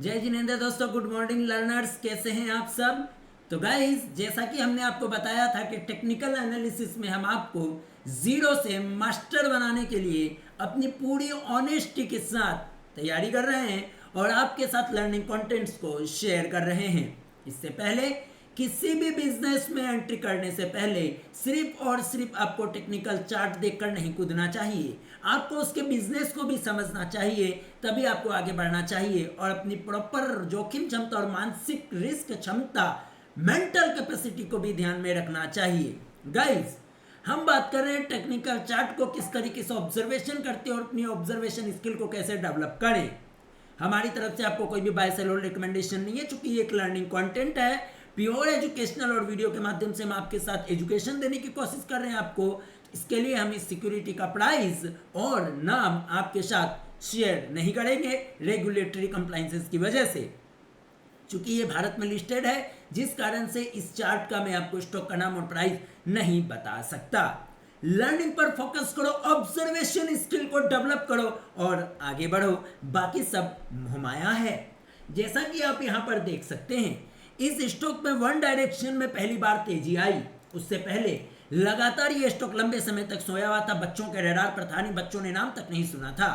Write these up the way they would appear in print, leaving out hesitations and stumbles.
जय जिनेंद्र दोस्तों, good morning learners, कैसे हैं आप सब। तो गाइस, जैसा कि हमने आपको बताया था कि टेक्निकल एनालिसिस में हम आपको जीरो से मास्टर बनाने के लिए अपनी पूरी ऑनेस्टी के साथ तैयारी कर रहे हैं और आपके साथ लर्निंग कंटेंट्स को शेयर कर रहे हैं। इससे पहले किसी भी बिजनेस में एंट्री करने से पहले सिर्फ और सिर्फ आपको टेक्निकल चार्ट देखकर नहीं कूदना चाहिए, आपको उसके बिजनेस को भी समझना चाहिए, तभी आपको आगे बढ़ना चाहिए और अपनी प्रॉपर जोखिम क्षमता और मानसिक रिस्क क्षमता, मेंटल कैपेसिटी को भी ध्यान में रखना चाहिए। गाइस, हम बात कर रहे हैं टेक्निकल चार्ट को किस तरीके से ऑब्जर्वेशन करते हैं और अपनी ऑब्जर्वेशन स्किल को कैसे डेवलप करें। हमारी तरफ से आपको कोई भी बाय सेल और रिकमेंडेशन नहीं है, चूंकि ये एक लर्निंग कंटेंट है, प्योर एजुकेशनल, और वीडियो के माध्यम से हम आपके साथ एजुकेशन देने की कोशिश कर रहे हैं आपको। इसके लिए हम इस सिक्योरिटी का प्राइस और नाम आपके साथ शेयर नहीं करेंगे रेगुलेटरी कंप्लायंसेस की वजह से, चूंकि ये भारत में लिस्टेड है, जिस कारण से इस चार्ट का मैं आपको स्टॉक का नाम और प्राइस नहीं बता सकता। लर्निंग पर फोकस करो, ऑब्जर्वेशन स्किल को डेवलप करो और आगे बढ़ो, बाकी सब मुहमाया है। जैसा कि आप यहां पर देख सकते हैं, इस स्टॉक में वन डायरेक्शन में पहली बार तेजी आई। उससे पहले लगातार ये स्टॉक लंबे समय तक सोया हुआ था, बच्चों के रडार पर था नहीं, बच्चों ने नाम तक नहीं सुना था।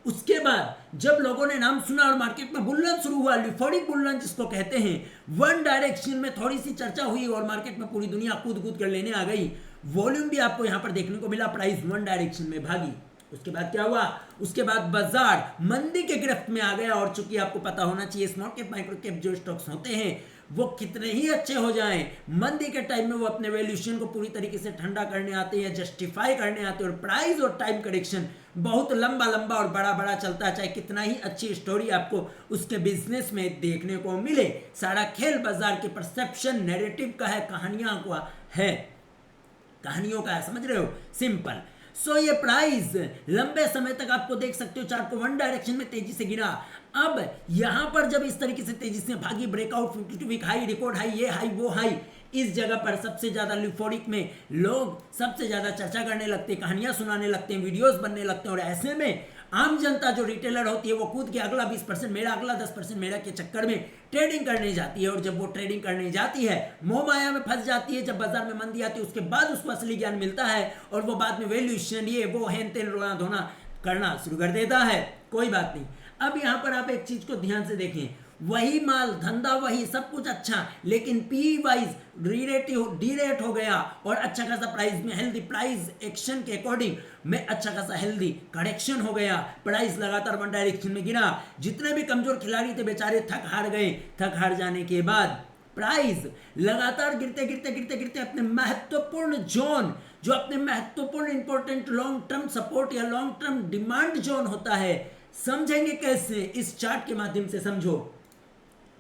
उसके बाद जब लोगों ने नाम सुना और मार्केट में बुल्लन शुरू हुआ, लिफोडिक बुल्लन जिसको कहते हैं, वन डायरेक्शन में थोड़ी सी चर्चा हुई और मार्केट में पूरी दुनिया कूद कूद कर लेने आ गई। वॉल्यूम भी आपको यहां पर देखने को मिला, प्राइस वन डायरेक्शन में भागी। उसके बाद क्या हुआ? उसके बाद बाजार मंदी के गिरफ्त में आ गया और चूंकि आपको पता होना चाहिए स्मॉल कैप माइक्रो कैप जो स्टॉक्स होते हैं वो कितने ही अच्छे हो जाएं, मंदी के टाइम में वो अपने वैल्यूएशन को पूरी तरीके से ठंडा करने आते हैं, जस्टिफाई करने आते हैं और प्राइस और टाइम करेक्शन बहुत लंबा लंबा और बड़ा बड़ा चलता है, चाहे कितना ही अच्छी स्टोरी आपको उसके बिजनेस में देखने को मिले। सारा खेल बाजार के परसेप्शन नैरेटिव का है, कहानियों का है, कहानियों का है, समझ रहे हो, सिंपल। सो ये प्राइस लंबे समय तक आपको देख सकते हो चार्ट को वन डायरेक्शन में तेजी से गिरा। अब यहां पर जब इस तरीके से तेजी से भागी, breakout 52 week high, record high, ये हाई वो हाई, इस जगह पर सबसे ज्यादा लिफोडिक में लोग सबसे ज्यादा चर्चा करने लगते हैं, कहानियां सुनाने लगते हैं, वीडियोस बनने लगते हैं और ऐसे में आम जनता जो रिटेलर होती है वो कूद के अगला 20% मेरा, अगला 10% मेरा के चक्कर में ट्रेडिंग करने जाती है। और जब वो ट्रेडिंग करने जाती है मोह माया में फंस जाती है। जब बाजार में मंदी आती है उसके बाद उसको असली ज्ञान मिलता है और वो बाद में वैल्यूएशन ये वो हेन तेन रोना धोना करना शुरू कर देता है। कोई बात नहीं, अब यहां पर आप एक चीज को ध्यान से देखें, वही माल धंधा वही सब कुछ अच्छा, लेकिन पी वाइज डीरेट हो गया और अच्छा खासा प्राइस में हेल्दी प्राइस एक्शन के अकॉर्डिंग में अच्छा खासा हेल्दी करेक्शन हो गया। प्राइस लगातार वन डायरेक्शन में गिरा, जितने भी कमजोर खिलाड़ी थे बेचारे थक हार गए। थक हार जाने के बाद प्राइस लगातार गिरते गिरते गिरते गिरते अपने महत्वपूर्ण जोन, जो अपने महत्वपूर्ण इंपॉर्टेंट लॉन्ग टर्म सपोर्ट या लॉन्ग टर्म डिमांड जोन होता है, समझेंगे कैसे? इस चार्ट के माध्यम से समझो।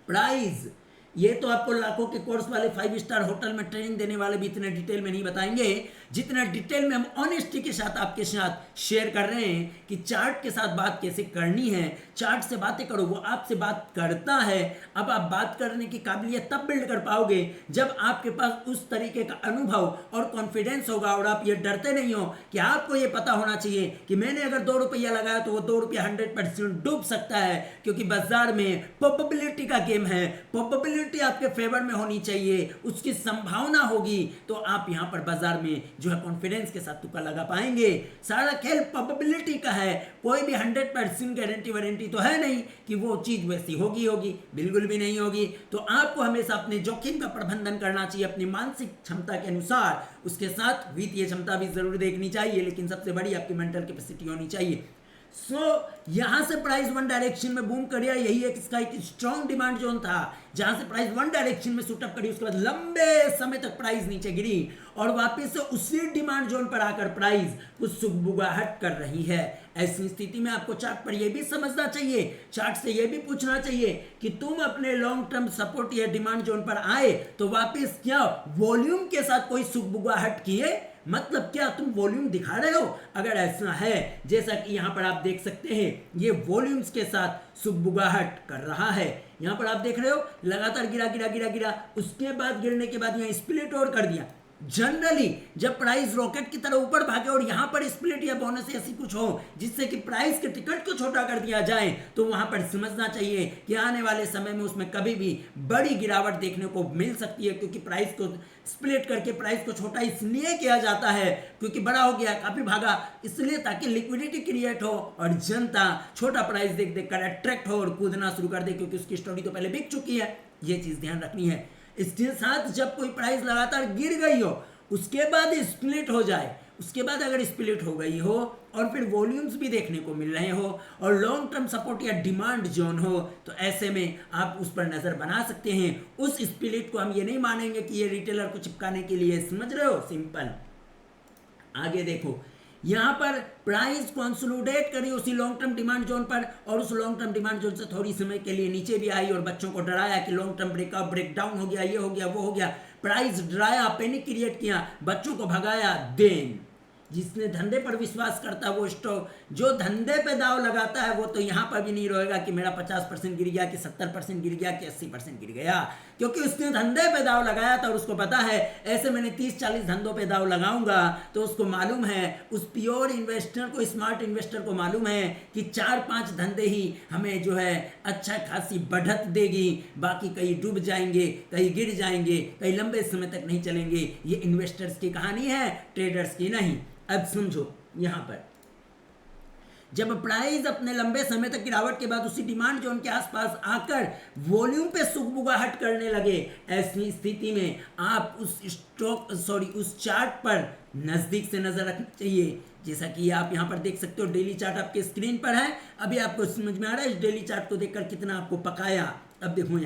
प्राइस ये तो आपको लाखों के कोर्स वाले 5 स्टार होटल में ट्रेनिंग देने वाले भी इतने डिटेल में नहीं बताएंगे जितना डिटेल में हम ऑनेस्टी के साथ आपके साथ शेयर कर रहे हैं कि चार्ट के साथ बात कैसे करनी है। चार्ट से बातें करो, वो आपसे बात करता है। अब आप बात करने की काबिलियत तब बिल्ड कर पाओगे जब आपके पास उस तरीके का अनुभव और कॉन्फिडेंस होगा और आप ये डरते नहीं हो कि आपको ये पता होना चाहिए कि मैंने अगर 2 रुपया लगाया तो वो 2 रुपया 100% डूब सकता है, क्योंकि बाजार में प्रोबेबिलिटी का गेम है। प्रोबेबिलिटी आपके फेवर में होनी चाहिए, उसकी संभावना होगी तो आप यहां पर बाजार में जो है कॉन्फिडेंस के साथ तुक्का लगा पाएंगे। सारा खेल प्रोबेबिलिटी का है, कोई भी 100% गारंटी वारंटी तो है नहीं कि वो चीज वैसी होगी, बिल्कुल भी नहीं होगी। तो आपको हमेशा अपने जोखिम का प्रबंधन करना चाहिए अपनी मानसिक क्षमता के अनुसार, उसके साथ वित्तीय क्षमता भी जरूर देखनी चाहिए, लेकिन सबसे बड़ी आपकी मेंटल कैपेसिटी होनी चाहिए। यहां से प्राइस वन डायरेक्शन में बूम कर गया, यही इसका एक स्ट्रॉन्ग डिमांड जोन था जहां से प्राइस वन डायरेक्शन में शूट अप करी। उसके बाद लंबे समय तक प्राइस नीचे गिरी और वापस से उसी डिमांड जोन पर आकर प्राइस कुछ सुगबुगाहट कर रही है। ऐसी स्थिति में आपको चार्ट पर यह भी समझना चाहिए, चार्ट से यह भी पूछना चाहिए कि तुम अपने लॉन्ग टर्म सपोर्ट या डिमांड जोन पर आए तो वापस क्या वॉल्यूम के साथ कोई सुगबुगाहट किए, मतलब क्या तुम वॉल्यूम दिखा रहे हो? अगर ऐसा है, जैसा कि यहां पर आप देख सकते हैं, ये वॉल्यूम्स के साथ सुगबुगाहट कर रहा है। यहां पर आप देख रहे हो लगातार गिरा गिरा गिरा गिरा, उसके बाद गिरने के बाद यहां स्प्लिट और कर दिया। जनरली जब प्राइस रॉकेट की तरह ऊपर भागे और यहां पर स्प्लिट या बोनस ऐसी कुछ हो जिससे कि प्राइस के टिकट को छोटा कर दिया जाए, तो वहां पर समझना चाहिए कि आने वाले समय में उसमें कभी भी बड़ी गिरावट देखने को मिल सकती है, क्योंकि प्राइस को स्प्लिट करके प्राइस को छोटा इसलिए किया जाता है क्योंकि बड़ा हो गया, काफी भागा, इसलिए ताकि लिक्विडिटी क्रिएट हो और जनता छोटा प्राइस देख देख कर अट्रैक्ट हो और कूदना शुरू कर दे, क्योंकि उसकी स्टोरी तो पहले बिक चुकी है। ये चीज ध्यान रखनी है। इसके साथ जब कोई प्राइस लगातार गिर गई हो, उसके बाद स्प्लिट हो जाए, उसके बाद अगर स्प्लिट हो गई हो और फिर वॉल्यूम्स भी देखने को मिल रहे हो और लॉन्ग टर्म सपोर्ट या डिमांड जोन हो, तो ऐसे में आप उस पर नजर बना सकते हैं। उस स्प्लिट को हम ये नहीं मानेंगे कि ये रिटेलर को चिपकाने के लिए, समझ रहे हो, सिंपल। आगे देखो, यहां पर प्राइस कंसोलिडेट करी उसी लॉन्ग टर्म डिमांड जोन पर और उस लॉन्ग टर्म डिमांड जोन से थोड़ी समय के लिए नीचे भी आई और बच्चों को डराया कि लॉन्ग टर्म ब्रेकअप ब्रेकडाउन हो गया, ये हो गया, वो हो गया, प्राइस डराया, पैनिक क्रिएट किया, बच्चों को भगाया। देन जिसने धंधे पर विश्वास करता है वो स्टॉक, जो धंधे पे दाव लगाता है वो तो यहां पर भी नहीं रहेगा कि मेरा 50% गिर गया कि 70% गिर गया कि 80% गिर गया, क्योंकि उसने धंधे पे दाव लगाया था और उसको पता है ऐसे मैंने 30-40 धंधों पे दाव लगाऊंगा तो उसको मालूम है, उस प्योर इन्वेस्टर को, स्मार्ट इन्वेस्टर को मालूम है कि 4-5 धंधे ही हमें जो है अच्छा खासी बढ़त देगी, बाकी कहीं डूब जाएंगे, कहीं गिर जाएंगे, कहीं लंबे समय तक नहीं चलेंगे। ये इन्वेस्टर्स की कहानी है, ट्रेडर्स की नहीं। अब समझो, यहां पर जब प्राइस अपने लंबे समय तक गिरावट के बाद उसी डिमांड जोन के आसपास आकर वॉल्यूम पे सुगबुगाहट करने लगे, ऐसी स्थिति में आप उस चार्ट पर नजदीक से नजर रखनी चाहिए। जैसा कि आप यहां पर देख सकते हो, डेली चार्ट आपके स्क्रीन पर है। अभी आपको समझ में आ रहा है इस डेली चार्ट को देखकर कितना आपको पकाया। अब देखो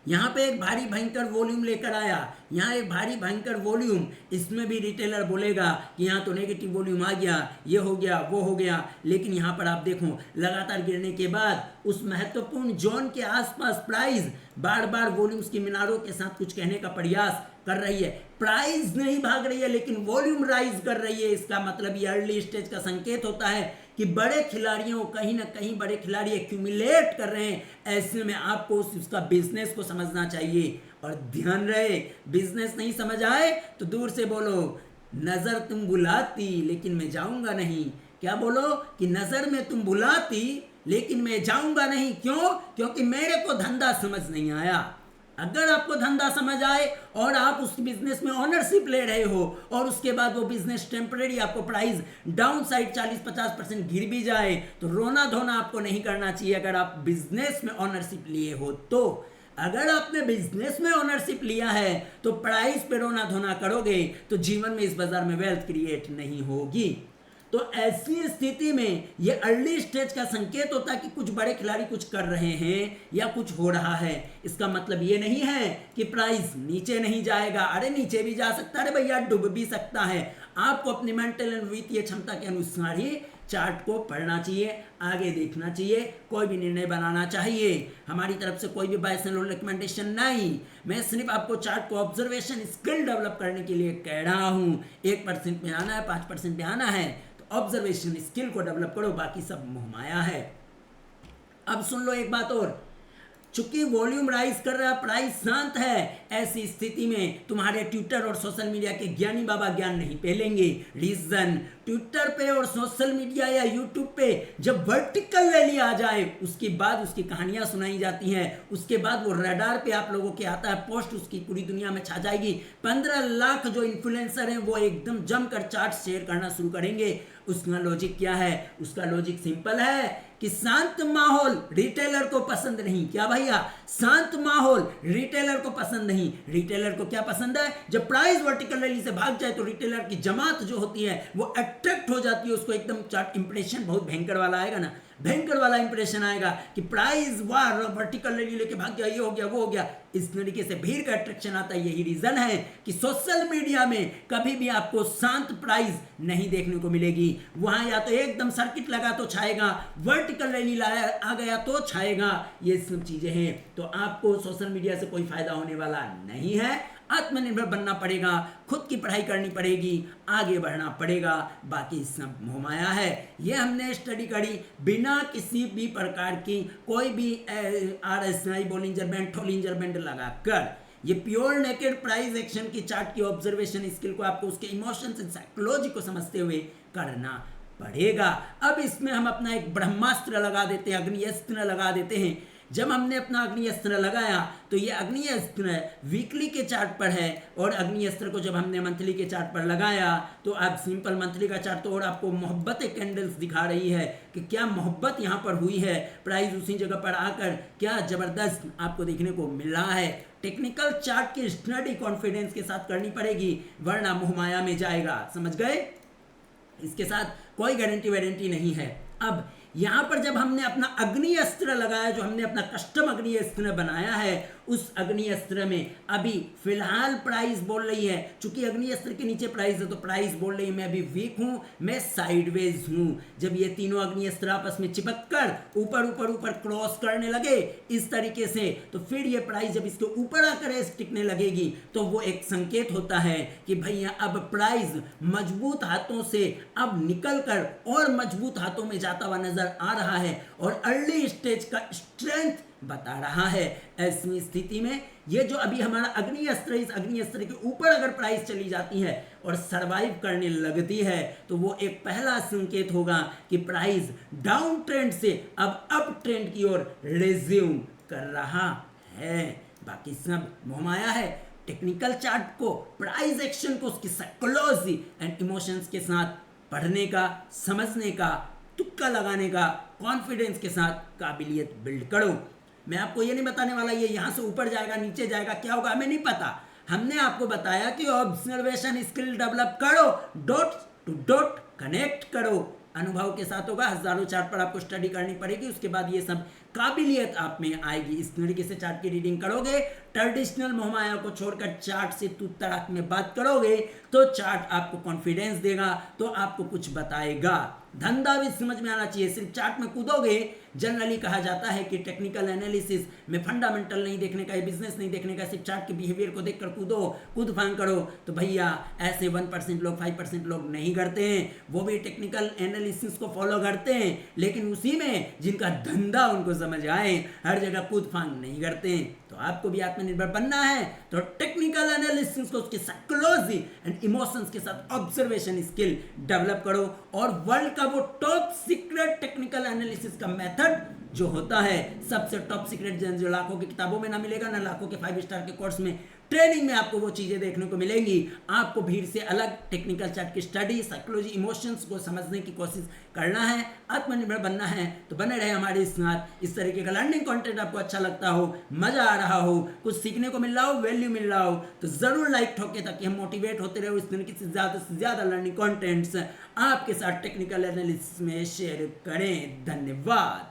यहां पे एक भारी भयंकर वॉल्यूम लेकर आया, यहां एक भारी भयंकर वॉल्यूम, इसमें भी रिटेलर बोलेगा कि यहां तो नेगेटिव वॉल्यूम आ गया, ये हो गया, वो हो गया, लेकिन यहां पर आप देखो लगातार गिरने के बाद उस महत्वपूर्ण जोन के आसपास प्राइस बार बार वॉल्यूम्स की मीनारों के साथ कुछ कहने का प्रयास कर रही है। प्राइस नहीं भाग रही है लेकिन वॉल्यूम राइज कर रही है। इसका मतलब ये अर्ली स्टेज का संकेत होता है कि बड़े खिलाड़ियों, कहीं ना कहीं बड़े खिलाड़ी एक्यूमुलेट कर रहे हैं। ऐसे में आपको उसका बिजनेस को समझना चाहिए। और ध्यान रहे, बिजनेस नहीं समझ आए तो दूर से बोलो, नजर तुम बुलाती लेकिन मैं जाऊंगा नहीं। क्या बोलो कि नजर में तुम बुलाती लेकिन मैं जाऊंगा नहीं। क्यों? क्योंकि मेरे को धंधा समझ नहीं आया। अगर आपको धंधा समझ आए और आप उस बिजनेस में ओनरशिप ले रहे हो और उसके बाद वो बिजनेस टेम्परेरी आपको प्राइस डाउन साइड 40-50% गिर भी जाए तो रोना धोना आपको नहीं करना चाहिए। अगर आप बिजनेस में ओनरशिप लिए हो तो, अगर आपने बिजनेस में ओनरशिप लिया है तो प्राइस पे रोना धोना करोगे तो जीवन में इस बाजार में वेल्थ क्रिएट नहीं होगी। तो ऐसी स्थिति में ये अर्ली स्टेज का संकेत होता है कि कुछ बड़े खिलाड़ी कुछ कर रहे हैं या कुछ हो रहा है। इसका मतलब ये नहीं है कि प्राइस नीचे नहीं जाएगा। अरे नीचे भी जा सकता है, अरे भैया डूब भी सकता है। आपको अपनी मेंटल एंड वित्तीय क्षमता के अनुसार ही चार्ट को पढ़ना चाहिए, आगे देखना चाहिए, कोई भी निर्णय बनाना चाहिए। हमारी तरफ से कोई भी बाय सेल रिकमेंडेशन नहीं, मैं सिर्फ आपको चार्ट को ऑब्जर्वेशन स्किल डेवलप करने के लिए कह रहा हूं। 1% में आना है, 5% में आना है, ऑब्जर्वेशन स्किल को डेवलप करो, बाकी सब मोहमाया है। अब सुन लो एक बात और, चूंकि वॉल्यूम राइज कर रहा, प्राइस शांत है, ऐसी स्थिति में तुम्हारे ट्विटर और सोशल मीडिया के ज्ञानी बाबा ज्ञान नहीं फैलेंगे। रीजन, ट्विटर पे और सोशल मीडिया या यूट्यूब पे जब वर्टिकल रैली आ जाए उसके बाद उसकी कहानियां सुनाई जाती हैं, उसके बाद वो रडार पे आप लोगों के आता है पोस्ट, उसकी पूरी दुनिया में छा जाएगी। 15 लाख जो इन्फ्लुएंसर हैं वो एकदम जमकर चार्ट शेयर करना शुरू करेंगे। उसका लॉजिक क्या है? उसका लॉजिक सिंपल है कि शांत माहौल रिटेलर को पसंद नहीं। क्या भैया? शांत माहौल रिटेलर को पसंद नहीं। रिटेलर को क्या पसंद है? जब प्राइस वर्टिकल रैली से भाग जाए तो रिटेलर की जमात जो होती है वो अट्रैक्ट हो जाती है। उसको एकदम चार्ट इंप्रेशन बहुत भयंकर वाला आएगा ना, भयंकर वाला इंप्रेशन आएगा कि प्राइस वार वर्टिकल रैली लेके भाग गया, ये हो गया, वो हो गया। इस तरीके से भीड़ का अट्रैक्शन आता है। यही रीजन है कि सोशल मीडिया में कभी भी आपको शांत प्राइस नहीं देखने को मिलेगी। वहां या तो एकदम सर्किट लगा तो छाएगा, वर्टिकल रैली आ गया तो छाएगा। ये सब चीजें हैं, तो आपको सोशल मीडिया से कोई फायदा होने वाला नहीं है। आत्मनिर्भर बनना पड़ेगा, खुद की पढ़ाई करनी पड़ेगी, आगे बढ़ना पड़ेगा, बाकी सब मोहमाया है। ये हमने स्टडी करी बिना किसी भी प्रकार की कोई भी RSI बोलिंजर बैंड ठोलिंजर बैंड लगाकर। ये प्योर नेकेड प्राइस एक्शन की चार्ट की ऑब्जर्वेशन स्किल को आपको उसके इमोशंस एंड साइकोलॉजी को समझते हुए करना पड़ेगा। अब इसमें हम अपना एक ब्रह्मास्त्र लगा देते हैं, अग्निअस्त्र लगा देते हैं। जब हमने अपना अग्निअस्त्र लगाया तो ये अग्निअस्त्र वीकली के चार्ट पर है, और अग्निअस्त्र को जब हमने मंथली के चार्ट पर लगाया तो अब सिंपल मंथली का चार्ट तो और आपको मोहब्बत कैंडल्स दिखा रही है कि क्या मोहब्बत यहाँ पर हुई है, प्राइस उसी जगह पर आकर क्या ज़बरदस्त आपको देखने को मिल रहा है। टेक्निकल चार्ट की स्टडी कॉन्फिडेंस के साथ करनी पड़ेगी, वरना मोहमाया में जाएगा। समझ गए? इसके साथ कोई गारंटी वारंटी नहीं है। अब यहाँ पर जब हमने अपना अग्नि अस्त्र लगाया, जो हमने अपना कस्टम अग्नि अस्त्र बनाया है, उस अग्नि अस्त्र में अभी फिलहाल प्राइस बोल रही है, चूंकि अग्नि अस्त्र के नीचे प्राइस है तो प्राइस बोल रही है मैं अभी वीक हूं, मैं साइडवेज हूं। जब ये तीनों अग्नि अस्त्र आपस में चिपक कर ऊपर ऊपर ऊपर क्रॉस करने लगे इस तरीके से, तो फिर ये प्राइस जब इसके ऊपर आकर टिकने लगेगी तो वो एक संकेत होता है कि भैया अब प्राइस मजबूत हाथों से अब निकल कर और मजबूत हाथों में जाता हुआ नजर आ रहा है और अर्ली स्टेज का स्ट्रेंथ बता रहा है। ऐसी स्थिति में ये जो अभी हमारा अग्नि अस्त्र, इस अग्नि अस्त्र के ऊपर अगर प्राइस चली जाती है और सरवाइव करने लगती है तो वो एक पहला संकेत होगा कि प्राइस डाउन ट्रेंड से अब अप ट्रेंड की ओर रिज्यूम कर रहा है। बाकी सब मोहमाया है। टेक्निकल चार्ट को, प्राइस एक्शन को उसकी साइकोलॉजी एंड इमोशंस के साथ पढ़ने का, समझने का, तुक्का लगाने का, कॉन्फिडेंस के साथ काबिलियत बिल्ड करो। मैं आपको ये नहीं बताने वाला ये यहाँ से ऊपर जाएगा नीचे जाएगा क्या होगा, हमें नहीं पता। हमने आपको बताया कि ऑब्जर्वेशन स्किल डेवलप करो, डॉट टू डॉट कनेक्ट करो। अनुभव के साथ होगा, हजारों चार्ट पर आपको स्टडी करनी पड़ेगी, उसके बाद ये सब काबिलियत आप में आएगी। इस तरीके से चार्ट की रीडिंग करोगे, ट्रेडिशनल मोहमाया को छोड़कर चार्ट से तू तड़ाक में बात करोगे तो चार्ट आपको कॉन्फिडेंस देगा, तो आपको कुछ बताएगा। धंधा भी समझ में आना चाहिए। सिर्फ चार्ट में कूदोगे, जनरली कहा जाता है कि टेक्निकल एनालिसिस में फंडामेंटल नहीं देखने का है, बिजनेस नहीं देखने का, सिर्फ चार्ट के बिहेवियर को देखकर कूदो, कूद फान करो, तो भैया ऐसे 1% लोग, 5% लोग नहीं करते हैं। वो भी टेक्निकल एनालिसिस को फॉलो करते हैं, लेकिन उसी में जिनका धंधा उनको समझ आए, हर जगह कूद फान नहीं करते हैं। तो आपको भी आत्मनिर्भर बनना है तो टेक्निकल एनालिसिस को उसकी साइकोलॉजी एंड इमोशंस के साथ ऑब्जर्वेशन स्किल डेवलप करो, और वर्ल्ड का वो टॉप सीक्रेट टेक्निकल एनालिसिस का मेथड जो होता है, सबसे टॉप सीक्रेट, जो लाखों की किताबों में ना मिलेगा, ना लाखों के 5 स्टार के कोर्स में, ट्रेनिंग में आपको वो चीजें देखने को मिलेंगी। आपको भीड़ से अलग टेक्निकल चार्ट की स्टडी, साइकोलॉजी, इमोशंस को समझने की कोशिश करना है, आत्मनिर्भर बनना है। तो बने रहे हमारे साथ। इस तरीके का लर्निंग कंटेंट आपको अच्छा लगता हो, मजा आ रहा हो, कुछ सीखने को मिल रहा हो, वैल्यू मिल रहा हो, तो जरूर लाइक ठोके ताकि हम मोटिवेट होते रहे। इस तरीके से ज्यादा लर्निंग कंटेंट्स आपके साथ टेक्निकल एनालिसिस में शेयर करें। धन्यवाद।